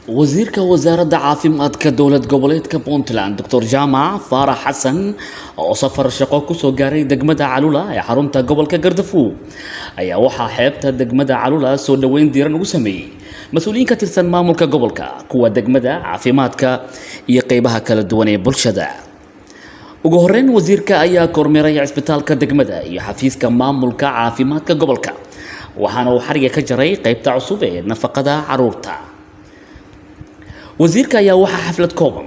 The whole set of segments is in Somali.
وزيرك وزارة عافيمادك دولة goboleedka Puntland دكتور جامع فارح حسن oo safar shaqo ku soo gaaray degmada Calula ee xarunta gobolka Gaardafuu ayaa waxa xeebta degmada Calula soo dhaweyn diiran ugu sameeyay mas'uuliyiin ka tirsan maamulka gobolka kuwa degmada caafimaadka iyo qaybaha kala duwan ee bulshada ugu horeyn wasiirka ayaa kormeeray isbitaalka degmada iyo xafiiska maamulka caafimaadka gobolka waxaana uu xariga ka jaray qaybta cusub ee nafaqada caruurta wasiirka ayaa waxa xaflad kooban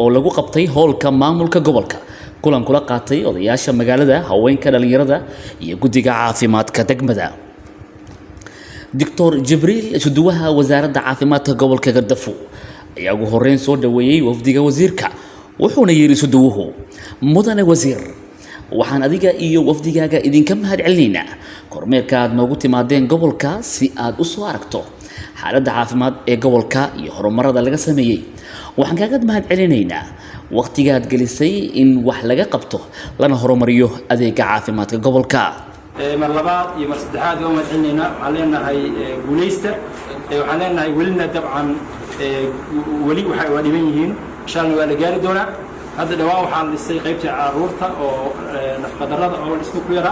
oo lagu qabtay hoolka maamulka gobolka kulan kula qaatay odayaasha magaalada haweenka dhalinyarada iyo guddiga caafimaadka degmada Dr. Jibriil Suduwaha wasaaradda caafimaadka gobolka Gaardafuu ayaa ugu horeyn soo dhaweeyay wafdiga wasiirka wuxuuna yiri Suduwuhu mudane wasiir waxaan adiga iyo wafdigaaga idinka mahadcelinaynaa kormeerka aad noogu timaadeen gobolka si aad u soo aragto xaaladda caafimaad ee gobolka iyo horumarada laga sameeyay waxaan kaaga mahadcelinaynaa waqtiga aad gelisay in wax laga qabto lana horumariyo adeega caafimaadka gobolka mar labaad iyo mar saddexaad oo mahadcelinayna waxaan leenahay guuleysta waxaan leenahay welina dabcan weli waa dhiban yihiin inshallah waa la gaari doonaa hadda dhawaan waxaa la dhisay qaybta caruurta oo nafaqadarrada oo la isku yara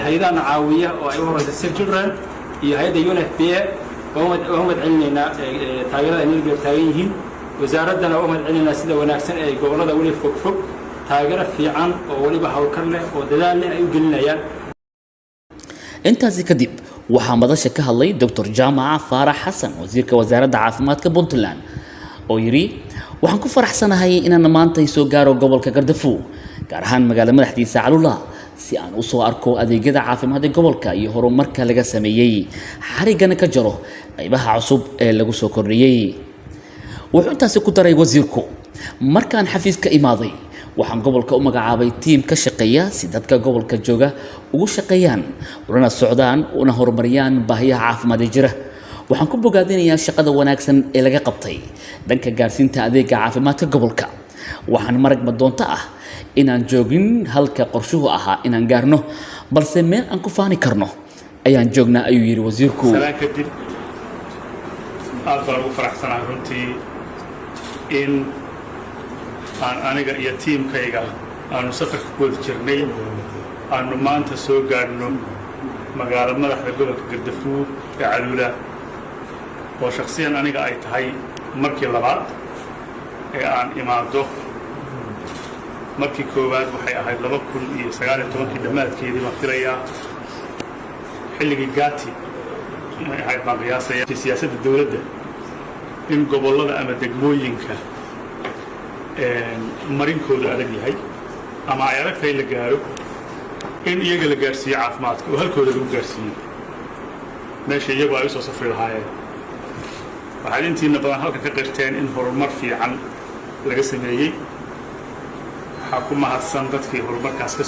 hay'adaha caawiya oo ay u horeysa Save Children iyo hay'adda UNFPA oo mahadcelinayna taageerada ay nala taagan yihiin wasaaradana oo mahadcelinayna sida wanaagsan ee gobolada weli fog taageero fiican oo waliba hawlkar leh oo dadaal leh ay u gelinayaan intaasi kadib waxaa madasha ka hadlay Dr. Jaamac Faarax Xasan wasiirka wasaaradda caafimaadka Puntland oo yiri waxaan ku faraxsanahay inaan maanta soo gaaro gobolka Gaardafuu gaar ahaan magaalada madaxdiisa Calula si aan u soo arko adeegyada caafimaadka gobolka iyo horumarka laga sameeyay xarigana ka jaro qaybaha cusub ee lagu soo kordhiyay wuxuu intaasi ku daray wasiirku markaan xafiiska imaaday waxaan gobolka u magacaabay tiim ka shaqeeya si dadka gobolka jooga ugu shaqeeyaan una socdaan una horumariyaan baahiyaha caafimaad ee jira waxaan ku bogaadinayaa shaqada wanaagsan ee laga qabtay dhanka gaarsiinta adeega caafimaadka gobolka waxaan marag madoonta ah inaan joogin halka qorshuhu ahaa inaan gaarno balse meel aan ku faani karno ayaan joognaa ayuu yiri wasiirku kadib aad baan ugu faraxsanahay runtii in aan aniga iyo tiimkayga aanu safarka ku wada jirnay aanu maanta soo gaarno magaalo madaxda gobolka Gaardafuu ee Calula oo shakhsiyan aniga ay tahay markii labaad ee aan imaado markii koowaad waxay ahayd 2019 dhammaadkeedii baan filayaa xilligii gaati inay ahayd baan qiyaasaya siyaasadda dowladda in gobollada ama degmooyinka marinkooda adag yahay ama ay adag tahay la gaaro in iyaga la gaarsiiyo caafimaadka oo halkooda lagu gaarsiiyo meesha iyagu ay u soo safri lahaayeen waxaad intiina badan halka ka qirteen in horumar fiican laga sameeyey waxaa ku mahadsan dadkii horumarkaas ka